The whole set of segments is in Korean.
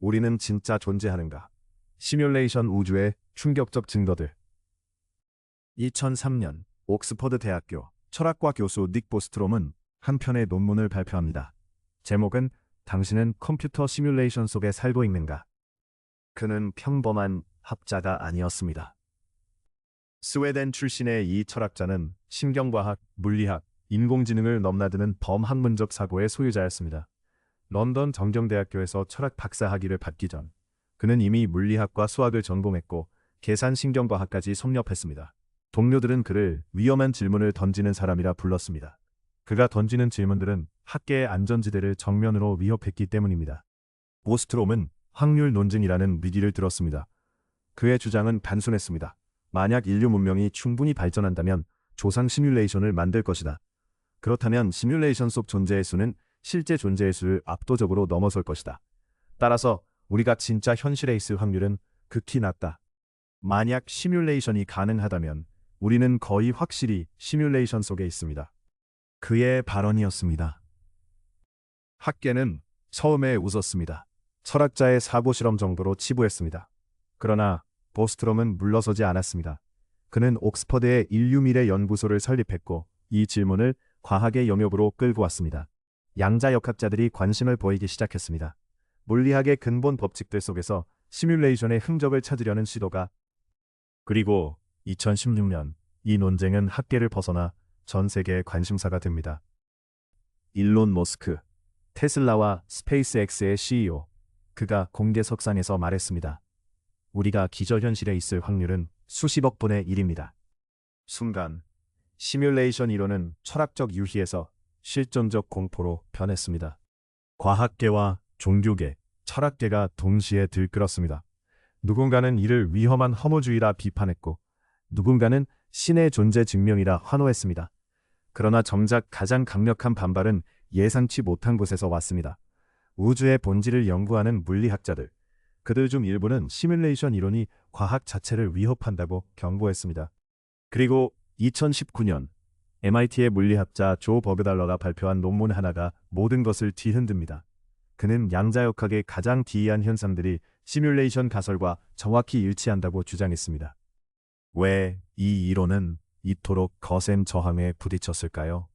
우리는 진짜 존재하는가? 시뮬레이션 우주의 충격적 증거들. 2003년 옥스퍼드 대학교 철학과 교수 닉 보스트롬은 한 편의 논문을 발표합니다. 제목은 당신은 컴퓨터 시뮬레이션 속에 살고 있는가? 그는 평범한 학자가 아니었습니다. 스웨덴 출신의 이 철학자는 신경과학, 물리학, 인공지능을 넘나드는 범학문적 사고의 소유자였습니다. 런던 정경대학교에서 철학 박사 학위를 받기 전 그는 이미 물리학과 수학을 전공했고 계산신경과학까지 섭렵했습니다. 동료들은 그를 위험한 질문을 던지는 사람이라 불렀습니다. 그가 던지는 질문들은 학계의 안전지대를 정면으로 위협했기 때문입니다. 보스트롬은 확률 논증이라는 위기를 들었습니다. 그의 주장은 단순했습니다. 만약 인류 문명이 충분히 발전한다면 조상 시뮬레이션을 만들 것이다. 그렇다면 시뮬레이션 속 존재의 수는 실제 존재의 수를 압도적으로 넘어설 것이다. 따라서 우리가 진짜 현실에 있을 확률은 극히 낮다. 만약 시뮬레이션이 가능하다면 우리는 거의 확실히 시뮬레이션 속에 있습니다. 그의 발언이었습니다. 학계는 처음에 웃었습니다. 철학자의 사고실험 정도로 치부했습니다. 그러나 보스트롬은 물러서지 않았습니다. 그는 옥스퍼드의 인류미래 연구소를 설립했고 이 질문을 과학의 영역으로 끌고 왔습니다. 양자역학자들이 관심을 보이기 시작했습니다. 물리학의 근본 법칙들 속에서 시뮬레이션의 흔적을 찾으려는 시도가. 그리고 2016년 이 논쟁은 학계를 벗어나 전 세계의 관심사가 됩니다. 일론 머스크, 테슬라와 스페이스X의 CEO, 그가 공개석상에서 말했습니다. 우리가 기저현실에 있을 확률은 수십억 분의 1입니다. 순간 시뮬레이션 이론은 철학적 유희에서 실존적 공포로 변했습니다. 과학계와 종교계, 철학계가 동시에 들끓었습니다. 누군가는 이를 위험한 허무주의라 비판했고 누군가는 신의 존재 증명이라 환호했습니다. 그러나 정작 가장 강력한 반발은 예상치 못한 곳에서 왔습니다. 우주의 본질을 연구하는 물리학자들, 그들 중 일부는 시뮬레이션 이론이 과학 자체를 위협한다고 경고했습니다. 그리고 2019년 MIT의 물리학자 조 버그달러가 발표한 논문 하나가 모든 것을 뒤흔듭니다. 그는 양자역학의 가장 기이한 현상들이 시뮬레이션 가설과 정확히 일치한다고 주장했습니다. 왜 이 이론은 이토록 거센 저항에 부딪혔을까요?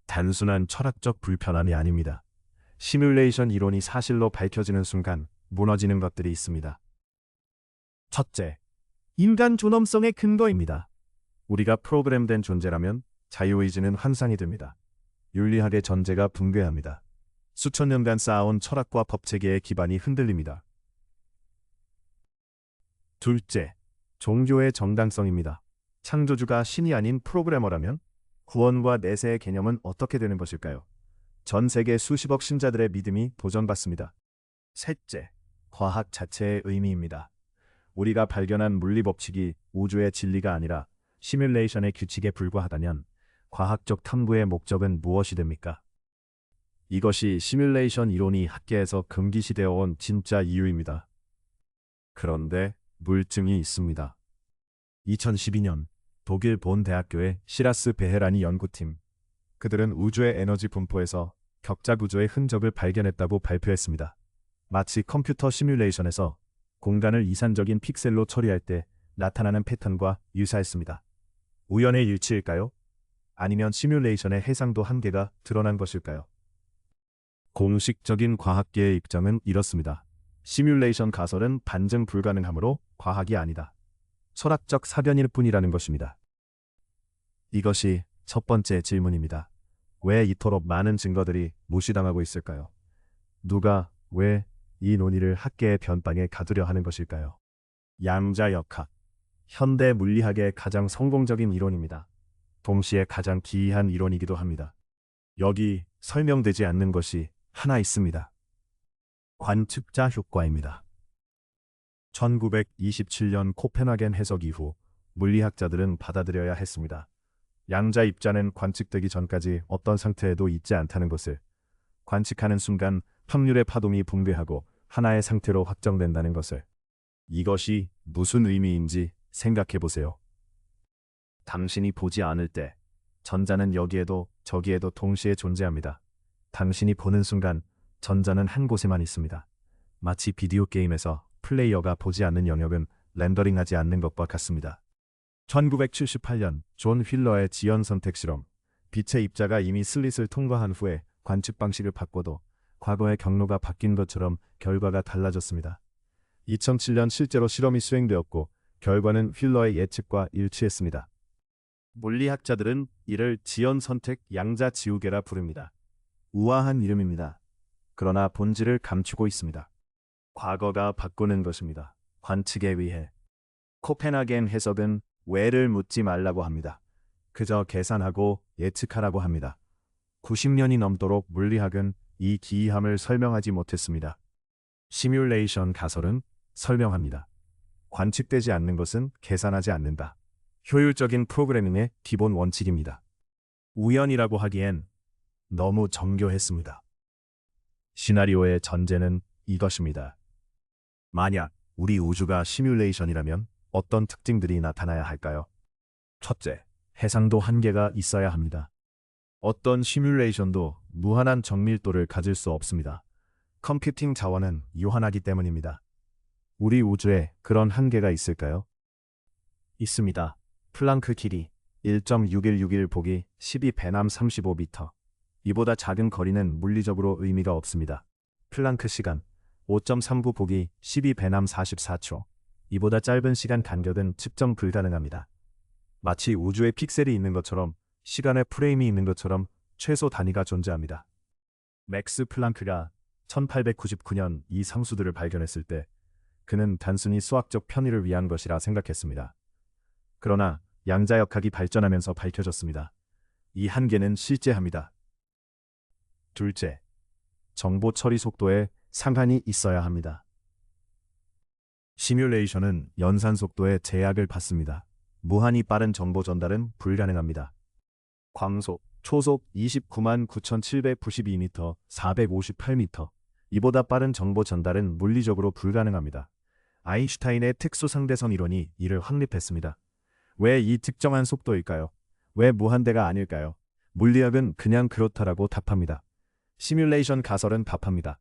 단순한 철학적 불편함이 아닙니다. 시뮬레이션 이론이 사실로 밝혀지는 순간 무너지는 것들이 있습니다. 첫째, 인간 존엄성의 근거입니다. 우리가 프로그램된 존재라면 자유의지는 환상이 됩니다. 윤리학의 전제가 붕괴합니다. 수천 년간 쌓아온 철학과 법체계의 기반이 흔들립니다. 둘째, 종교의 정당성입니다. 창조주가 신이 아닌 프로그래머라면 구원과 내세의 개념은 어떻게 되는 것일까요? 전 세계 수십억 신자들의 믿음이 도전받습니다. 셋째, 과학 자체의 의미입니다. 우리가 발견한 물리법칙이 우주의 진리가 아니라 시뮬레이션의 규칙에 불과하다면 과학적 탐구의 목적은 무엇이 됩니까? 이것이 시뮬레이션 이론이 학계에서 금기시되어 온 진짜 이유입니다. 그런데 물증이 있습니다. 2012년 독일 본 대학교의 시라스 베헤라니 연구팀, 그들은 우주의 에너지 분포에서 격자 구조의 흔적을 발견했다고 발표했습니다. 마치 컴퓨터 시뮬레이션에서 공간을 이산적인 픽셀로 처리할 때 나타나는 패턴과 유사했습니다. 우연의 일치일까요? 아니면 시뮬레이션의 해상도 한계가 드러난 것일까요? 공식적인 과학계의 입장은 이렇습니다. 시뮬레이션 가설은 반증 불가능하므로 과학이 아니다. 철학적 사변일 뿐이라는 것입니다. 이것이 첫 번째 질문입니다. 왜 이토록 많은 증거들이 무시당하고 있을까요? 누가 왜 이 논의를 학계의 변방에 가두려 하는 것일까요? 양자역학, 현대 물리학의 가장 성공적인 이론입니다. 동시에 가장 기이한 이론이기도 합니다. 여기 설명되지 않는 것이 하나 있습니다. 관측자 효과입니다. 1927년 코펜하겐 해석 이후 물리학자들은 받아들여야 했습니다. 양자 입자는 관측되기 전까지 어떤 상태에도 있지 않다는 것을, 관측하는 순간 확률의 파동이 붕괴하고 하나의 상태로 확정된다는 것을. 이것이 무슨 의미인지 생각해 보세요. 당신이 보지 않을 때 전자는 여기에도 저기에도 동시에 존재합니다. 당신이 보는 순간 전자는 한 곳에만 있습니다. 마치 비디오 게임에서 플레이어가 보지 않는 영역은 렌더링하지 않는 것과 같습니다. 1978년 존 휠러의 지연 선택 실험. 빛의 입자가 이미 슬릿을 통과한 후에 관측 방식을 바꿔도 과거의 경로가 바뀐 것처럼 결과가 달라졌습니다. 2007년 실제로 실험이 수행되었고 결과는 휠러의 예측과 일치했습니다. 물리학자들은 이를 지연 선택 양자 지우개라 부릅니다. 우아한 이름입니다. 그러나 본질을 감추고 있습니다. 과거가 바꾸는 것입니다. 관측에 의해. 코펜하겐 해석은 왜를 묻지 말라고 합니다. 그저 계산하고 예측하라고 합니다. 90년이 넘도록 물리학은 이 기이함을 설명하지 못했습니다. 시뮬레이션 가설은 설명합니다. 관측되지 않는 것은 계산하지 않는다. 효율적인 프로그래밍의 기본 원칙입니다. 우연이라고 하기엔 너무 정교했습니다. 시나리오의 전제는 이것입니다. 만약 우리 우주가 시뮬레이션이라면 어떤 특징들이 나타나야 할까요? 첫째, 해상도 한계가 있어야 합니다. 어떤 시뮬레이션도 무한한 정밀도를 가질 수 없습니다. 컴퓨팅 자원은 유한하기 때문입니다. 우리 우주에 그런 한계가 있을까요? 있습니다. 플랑크 길이 1.6161 보기 12 배남 35m. 이보다 작은 거리는 물리적으로 의미가 없습니다. 플랑크 시간 5.39 보기 12 배남 44초. 이보다 짧은 시간 간격은 측정 불가능합니다. 마치 우주에 픽셀이 있는 것처럼 시간의 프레임이 있는 것처럼 최소 단위가 존재합니다. 맥스 플랑크가 1899년 이 상수들을 발견했을 때 그는 단순히 수학적 편의를 위한 것이라 생각했습니다. 그러나 양자역학이 발전하면서 밝혀졌습니다. 이 한계는 실제합니다. 둘째, 정보 처리 속도에 상한이 있어야 합니다. 시뮬레이션은 연산 속도에 제약을 받습니다. 무한히 빠른 정보 전달은 불가능합니다. 광속, 초속 29만 9,792m, 458m. 이보다 빠른 정보 전달은 물리적으로 불가능합니다. 아인슈타인의 특수상대성 이론이 이를 확립했습니다. 왜 이 특정한 속도일까요? 왜 무한대가 아닐까요? 물리학은 그냥 그렇다라고 답합니다. 시뮬레이션 가설은 답합니다.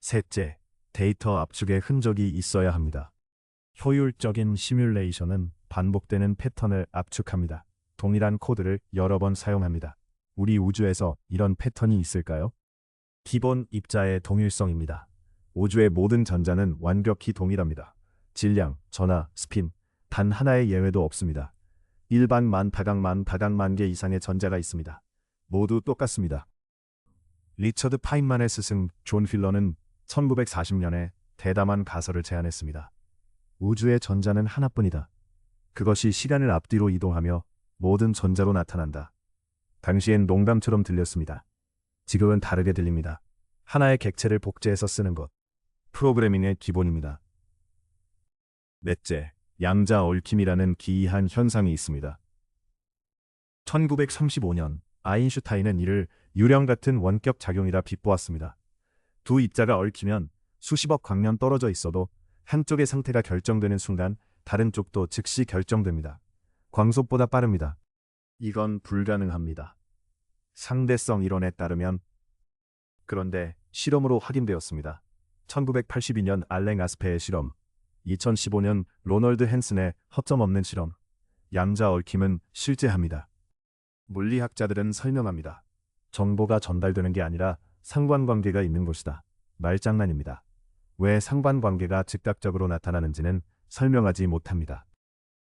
셋째, 데이터 압축의 흔적이 있어야 합니다. 효율적인 시뮬레이션은 반복되는 패턴을 압축합니다. 동일한 코드를 여러 번 사용합니다. 우리 우주에서 이런 패턴이 있을까요? 기본 입자의 동일성입니다. 우주의 모든 전자는 완벽히 동일합니다. 질량, 전하, 스핀, 단 하나의 예외도 없습니다. 일반만 다각만 개 이상의 전자가 있습니다. 모두 똑같습니다. 리처드 파인만의 스승 존 휠러는 1940년에 대담한 가설을 제안했습니다. 우주의 전자는 하나뿐이다. 그것이 시간을 앞뒤로 이동하며 모든 전자로 나타난다. 당시엔 농담처럼 들렸습니다. 지금은 다르게 들립니다. 하나의 객체를 복제해서 쓰는 것. 프로그래밍의 기본입니다. 넷째, 양자 얽힘이라는 기이한 현상이 있습니다. 1935년 아인슈타인은 이를 유령 같은 원격 작용이라 비보았습니다. 두 입자가 얽히면 수십억 광년 떨어져 있어도 한쪽의 상태가 결정되는 순간 다른 쪽도 즉시 결정됩니다. 광속보다 빠릅니다. 이건 불가능합니다. 상대성 이론에 따르면. 그런데 실험으로 확인되었습니다. 1982년 알랭 아스페의 실험, 2015년 로널드 헨슨의 허점 없는 실험. 양자 얽힘은 실제합니다. 물리학자들은 설명합니다. 정보가 전달되는 게 아니라 상관관계가 있는 것이다. 말장난입니다. 왜 상관관계가 즉각적으로 나타나는지는 설명하지 못합니다.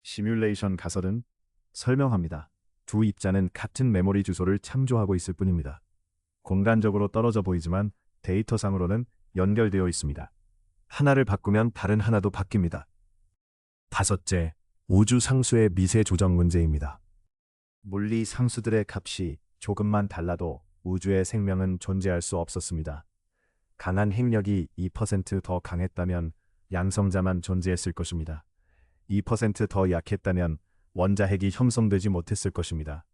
시뮬레이션 가설은 설명합니다. 두 입자는 같은 메모리 주소를 참조하고 있을 뿐입니다. 공간적으로 떨어져 보이지만 데이터상으로는 연결되어 있습니다. 하나를 바꾸면 다른 하나도 바뀝니다. 다섯째, 우주 상수의 미세 조정 문제입니다. 물리 상수들의 값이 조금만 달라도 우주의 생명은 존재할 수 없었습니다. 강한 핵력이 2%더 강했다면 양성자만 존재했을 것입니다. 2%더 약했다면 원자핵이 형성되지 못했을 것입니다.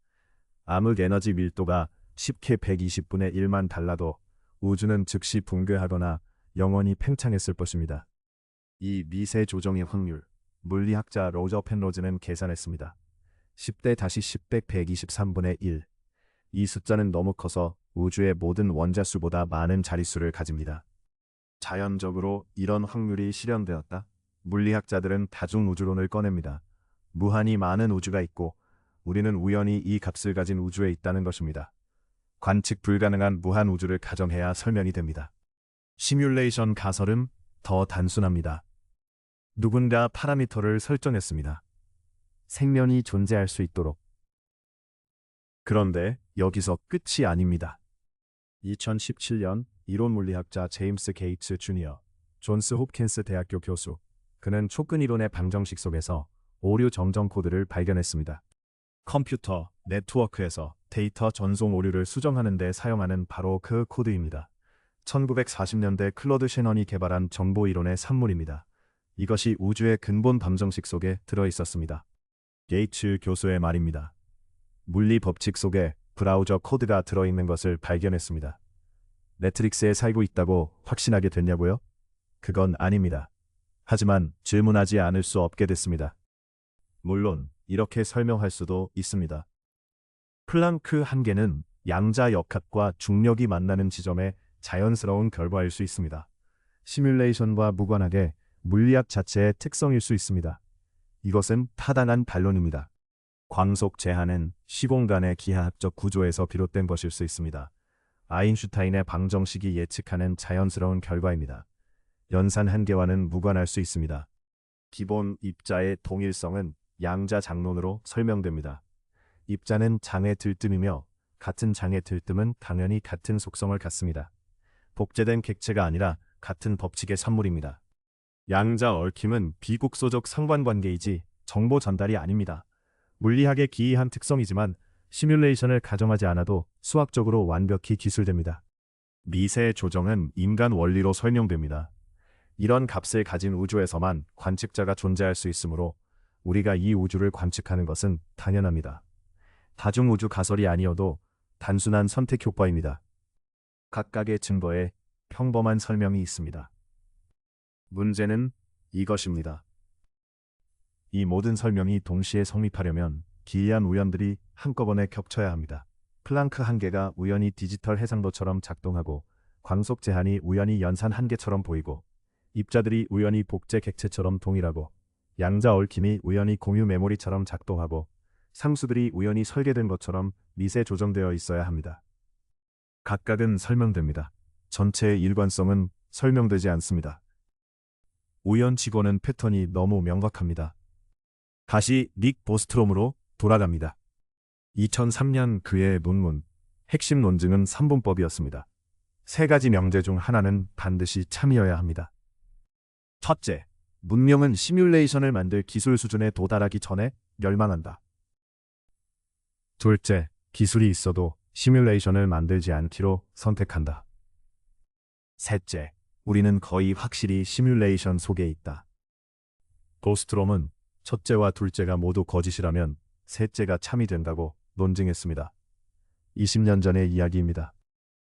암흑 에너지 밀도가 10K 120분의 1만 달라도 우주는 즉시 붕괴하거나 영원히 팽창했을 것입니다. 이 미세 조정의 확률, 물리학자 로저 펜로즈는 계산했습니다. 10⁻10 123분의 1. 이 숫자는 너무 커서 우주의 모든 원자 수보다 많은 자릿수를 가집니다. 자연적으로 이런 확률이 실현되었다. 물리학자들은 다중우주론을 꺼냅니다. 무한히 많은 우주가 있고 우리는 우연히 이 값을 가진 우주에 있다는 것입니다. 관측 불가능한 무한 우주를 가정해야 설명이 됩니다. 시뮬레이션 가설은 더 단순합니다. 누군가 파라미터를 설정했습니다. 생명이 존재할 수 있도록. 그런데 여기서 끝이 아닙니다. 2017년 이론물리학자 제임스 게이츠 주니어, 존스 홉킨스 대학교 교수, 그는 촉근이론의 방정식 속에서 오류 정정 코드를 발견했습니다. 컴퓨터, 네트워크에서 데이터 전송 오류를 수정하는 데 사용하는 바로 그 코드입니다. 1940년대 클로드 셰넌이 개발한 정보이론의 산물입니다. 이것이 우주의 근본 방정식 속에 들어있었습니다. 게이츠 교수의 말입니다. 물리 법칙 속에 브라우저 코드가 들어있는 것을 발견했습니다. 매트릭스에 살고 있다고 확신하게 됐냐고요? 그건 아닙니다. 하지만 질문하지 않을 수 없게 됐습니다. 물론 이렇게 설명할 수도 있습니다. 플랑크 한계는 양자 역학과 중력이 만나는 지점의 자연스러운 결과일 수 있습니다. 시뮬레이션과 무관하게 물리학 자체의 특성일 수 있습니다. 이것은 타당한 반론입니다. 광속 제한은 시공간의 기하학적 구조에서 비롯된 것일 수 있습니다. 아인슈타인의 방정식이 예측하는 자연스러운 결과입니다. 연산 한계와는 무관할 수 있습니다. 기본 입자의 동일성은 양자 장론으로 설명됩니다. 입자는 장의 들뜸이며 같은 장의 들뜸은 당연히 같은 속성을 갖습니다. 복제된 객체가 아니라 같은 법칙의 산물입니다. 양자 얽힘은 비국소적 상관관계이지 정보 전달이 아닙니다. 물리학의 기이한 특성이지만 시뮬레이션을 가정하지 않아도 수학적으로 완벽히 기술됩니다. 미세 조정은 인간 원리로 설명됩니다. 이런 값을 가진 우주에서만 관측자가 존재할 수 있으므로 우리가 이 우주를 관측하는 것은 당연합니다. 다중우주 가설이 아니어도 단순한 선택 효과입니다. 각각의 증거에 평범한 설명이 있습니다. 문제는 이것입니다. 이 모든 설명이 동시에 성립하려면 기이한 우연들이 한꺼번에 겹쳐야 합니다. 플랑크 한계가 우연히 디지털 해상도처럼 작동하고 광속 제한이 우연히 연산 한계처럼 보이고 입자들이 우연히 복제 객체처럼 동일하고 양자 얽힘이 우연히 공유 메모리처럼 작동하고 상수들이 우연히 설계된 것처럼 미세 조정되어 있어야 합니다. 각각은 설명됩니다. 전체의 일관성은 설명되지 않습니다. 우연치고는 패턴이 너무 명확합니다. 다시 닉 보스트롬으로 돌아갑니다. 2003년 그의 논문, 핵심 논증은 3분법이었습니다. 세 가지 명제 중 하나는 반드시 참이어야 합니다. 첫째, 문명은 시뮬레이션을 만들 기술 수준에 도달하기 전에 멸망한다. 둘째, 기술이 있어도 시뮬레이션을 만들지 않기로 선택한다. 셋째, 우리는 거의 확실히 시뮬레이션 속에 있다. 보스트롬은 첫째와 둘째가 모두 거짓이라면 셋째가 참이 된다고 논증했습니다. 20년 전의 이야기입니다.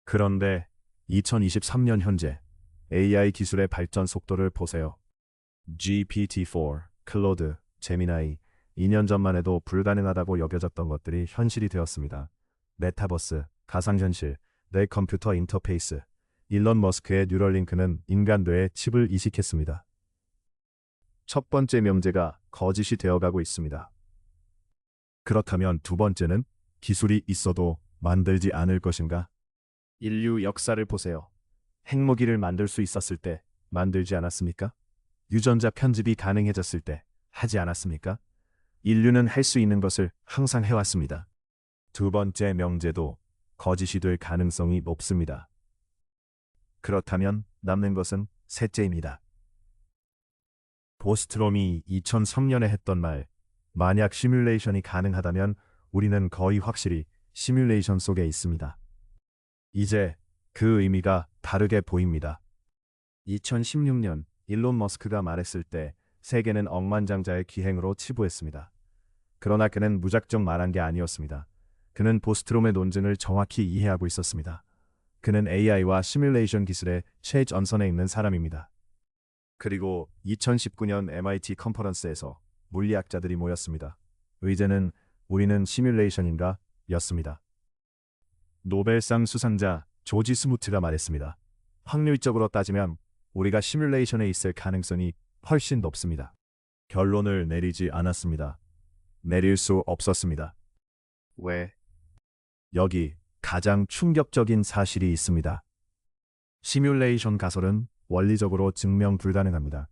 그런데 2023년 현재 AI 기술의 발전 속도를 보세요. GPT-4, 클로드, 제미나이, 2년 전만 해도 불가능하다고 여겨졌던 것들이 현실이 되었습니다. 메타버스, 가상현실, 내 컴퓨터 인터페이스, 일론 머스크의 뉴럴링크는 인간 뇌에 칩을 이식했습니다. 첫 번째 명제가 거짓이 되어가고 있습니다. 그렇다면 두 번째는 기술이 있어도 만들지 않을 것인가? 인류 역사를 보세요. 핵무기를 만들 수 있었을 때 만들지 않았습니까? 유전자 편집이 가능해졌을 때 하지 않았습니까? 인류는 할 수 있는 것을 항상 해왔습니다. 두 번째 명제도 거짓이 될 가능성이 높습니다. 그렇다면 남는 것은 셋째입니다. 보스트롬이 2003년에 했던 말, 만약 시뮬레이션이 가능하다면 우리는 거의 확실히 시뮬레이션 속에 있습니다. 이제 그 의미가 다르게 보입니다. 2016년 일론 머스크가 말했을 때 세계는 억만장자의 기행으로 치부했습니다. 그러나 그는 무작정 말한 게 아니었습니다. 그는 보스트롬의 논증을 정확히 이해하고 있었습니다. 그는 AI와 시뮬레이션 기술의 최전선에 있는 사람입니다. 그리고 2019년 MIT 컨퍼런스에서 물리학자들이 모였습니다. 의제는 우리는 시뮬레이션인가? 였습니다. 노벨상 수상자 조지 스무트가 말했습니다. 확률적으로 따지면 우리가 시뮬레이션에 있을 가능성이 훨씬 높습니다. 결론을 내리지 않았습니다. 내릴 수 없었습니다. 왜? 여기 가장 충격적인 사실이 있습니다. 시뮬레이션 가설은 원리적으로 증명 불가능합니다.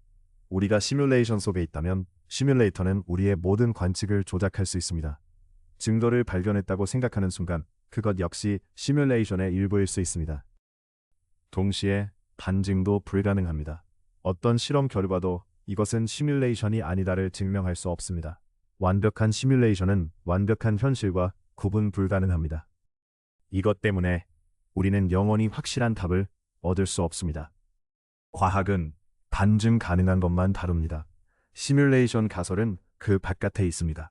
우리가 시뮬레이션 속에 있다면 시뮬레이터는 우리의 모든 관측을 조작할 수 있습니다. 증거를 발견했다고 생각하는 순간 그것 역시 시뮬레이션의 일부일 수 있습니다. 동시에 반증도 불가능합니다. 어떤 실험 결과도 이것은 시뮬레이션이 아니다를 증명할 수 없습니다. 완벽한 시뮬레이션은 완벽한 현실과 구분 불가능합니다. 이것 때문에 우리는 영원히 확실한 답을 얻을 수 없습니다. 과학은 반증 가능한 것만 다룹니다. 시뮬레이션 가설은 그 바깥에 있습니다.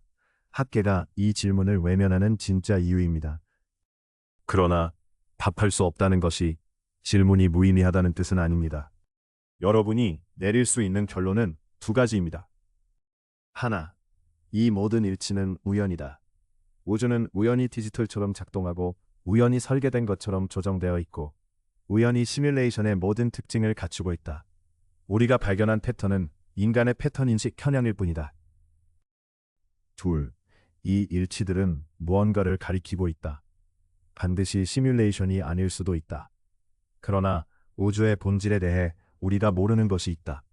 학계가 이 질문을 외면하는 진짜 이유입니다. 그러나 답할 수 없다는 것이 질문이 무의미하다는 뜻은 아닙니다. 여러분이 내릴 수 있는 결론은 두 가지입니다. 하나, 이 모든 일치는 우연이다. 우주는 우연히 디지털처럼 작동하고 우연히 설계된 것처럼 조정되어 있고 우연히 시뮬레이션의 모든 특징을 갖추고 있다. 우리가 발견한 패턴은 인간의 패턴 인식 현황일 뿐이다. 둘, 이 일치들은 무언가를 가리키고 있다. 반드시 시뮬레이션이 아닐 수도 있다. 그러나 우주의 본질에 대해 우리가 모르는 것이 있다.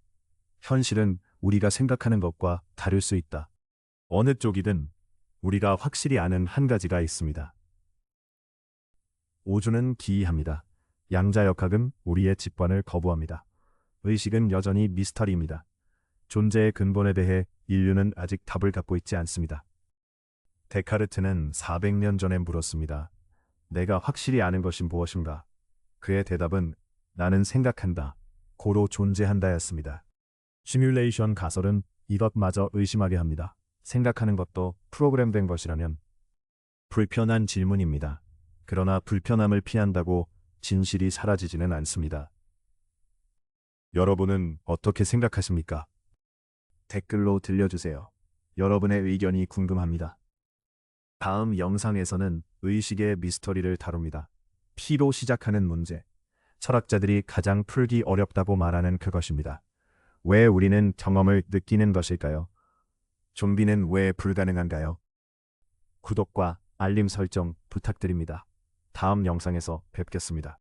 현실은 우리가 생각하는 것과 다를 수 있다. 어느 쪽이든 우리가 확실히 아는 한 가지가 있습니다. 우주는 기이합니다. 양자역학은 우리의 직관을 거부합니다. 의식은 여전히 미스터리입니다. 존재의 근본에 대해 인류는 아직 답을 갖고 있지 않습니다. 데카르트는 400년 전에 물었습니다. 내가 확실히 아는 것이 무엇인가? 그의 대답은 나는 생각한다, 고로 존재한다였습니다. 시뮬레이션 가설은 이것마저 의심하게 합니다. 생각하는 것도 프로그램된 것이라면 불편한 질문입니다. 그러나 불편함을 피한다고 진실이 사라지지는 않습니다. 여러분은 어떻게 생각하십니까? 댓글로 들려주세요. 여러분의 의견이 궁금합니다. 다음 영상에서는 의식의 미스터리를 다룹니다. P로 시작하는 문제. 철학자들이 가장 풀기 어렵다고 말하는 그것입니다. 왜 우리는 경험을 느끼는 것일까요? 좀비는 왜 불가능한가요? 구독과 알림 설정 부탁드립니다. 다음 영상에서 뵙겠습니다.